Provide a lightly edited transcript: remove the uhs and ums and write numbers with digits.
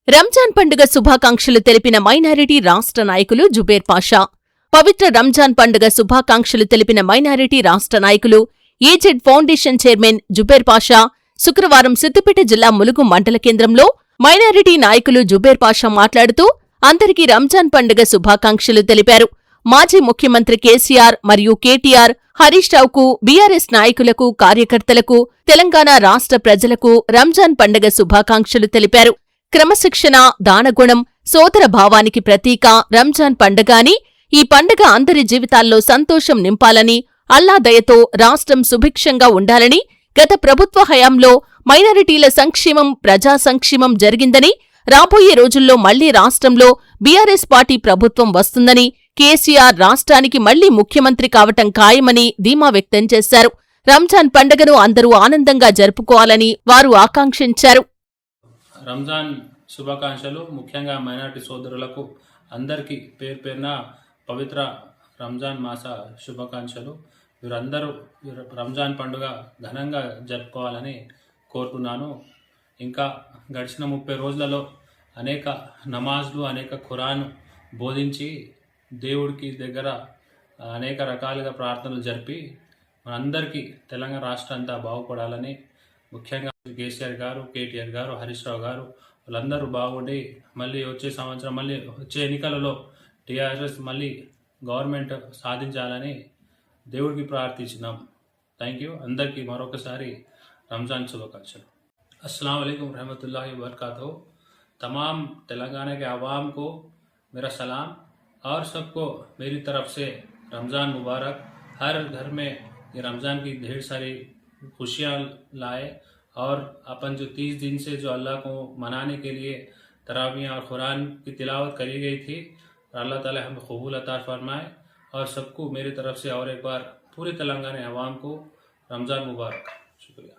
రంజాన్ పండుగ శుభాకాంక్షలు తెలిపిన మైనారిటీ రాష్ట్ర నాయకులు జుబేర్ పాషా. పవిత్ర రంజాన్ పండుగ శుభాకాంక్షలు తెలిపిన మైనారిటీ రాష్ట్ర నాయకులు AZ foundation chairman Zubair Pasha శుక్రవారం సిద్దిపేట జిల్లా ములుగు మండల కేంద్రంలో మైనారిటీ నాయకులు జుబేర్ పాషా మాట్లాడుతూ అందరికీ రంజాన్ పండుగ శుభాకాంక్షలు తెలిపారు. మాజీ ముఖ్యమంత్రి కేసీఆర్ మరియు కేటీఆర్, హరీష్ రావుకు, బీఆర్ఎస్ నాయకులకు, కార్యకర్తలకు, తెలంగాణ రాష్ట్ర ప్రజలకు రంజాన్ పండుగ శుభాకాంక్షలు తెలిపారు. క్రమశిక్షణ, దానగుణం, సోదర భావానికి ప్రతీక రంజాన్ పండుగ అని, ఈ పండుగ అందరి జీవితాల్లో సంతోషం నింపాలని, అల్లా దయతో రాష్ట్రం సుభిక్షంగా ఉండాలని, గత ప్రభుత్వ హయాంలో మైనారిటీల సంక్షేమం, ప్రజా సంక్షేమం జరిగిందని, రాబోయే రోజుల్లో మళ్లీ రాష్ట్రంలో బీఆర్ఎస్ పార్టీ ప్రభుత్వం వస్తుందని, కేసీఆర్ రాష్ట్రానికి మళ్లీ ముఖ్యమంత్రి కావటం ఖాయమని ధీమా వ్యక్తం చేశారు. రంజాన్ పండుగను అందరూ ఆనందంగా జరుపుకోవాలని వారు ఆకాంక్షించారు. రంజాన్ శుభాకాంక్షలు. ముఖ్యంగా మైనారిటీ సోదరులకు అందరికీ పేరు పేరున పవిత్ర రంజాన్ మాస శుభాకాంక్షలు. వీరందరూ రంజాన్ పండుగ ఘనంగా జరుపుకోవాలని కోరుతున్నాను. ఇంకా గడిచిన 30 రోజులలో అనేక నమాజ్లు, అనేక ఖురాన్ బోధించి దేవుడికి దగ్గర అనేక రకాలుగా ప్రార్థనలు జరిపి మనందరికీ తెలంగాణ రాష్ట్రం అంతా బాగుపడాలని, ముఖ్యంగా కేసీఆర్ గారు, కేటీఆర్ గారు, హరీష్ రావు గారు వాళ్ళందరూ బాగుండి మళ్ళీ వచ్చే సంవత్సరం, మళ్ళీ వచ్చే ఎన్నికలలో టీఆర్ఎస్ మళ్ళీ గవర్నమెంట్ సాధించాలని దేవుడికి ప్రార్థించినాం. Thank you. అందరికీ మరొకసారి రంజాన్ శుభాకాంక్షలు. अस्सलाम वालेकुम रहमतुल्लाहि व बरकातहू। तमाम तेलंगाना के आवाम को मेरा सलाम और सबको मेरी तरफ से रमज़ान मुबारक। हर घर में ये रमज़ान की ढेर सारी खुशियाँ लाए और अपन जो 30 दिन से जो अल्लाह को मनाने के लिए तरावियाँ और कुरान की तिलावत करी गई थी, अल्लाह ताला हमें कबूल अता फरमाए और सबको मेरी तरफ से और एक बार पूरे तेलंगाना आवाम को रमज़ान मुबारक। शुक्रिया।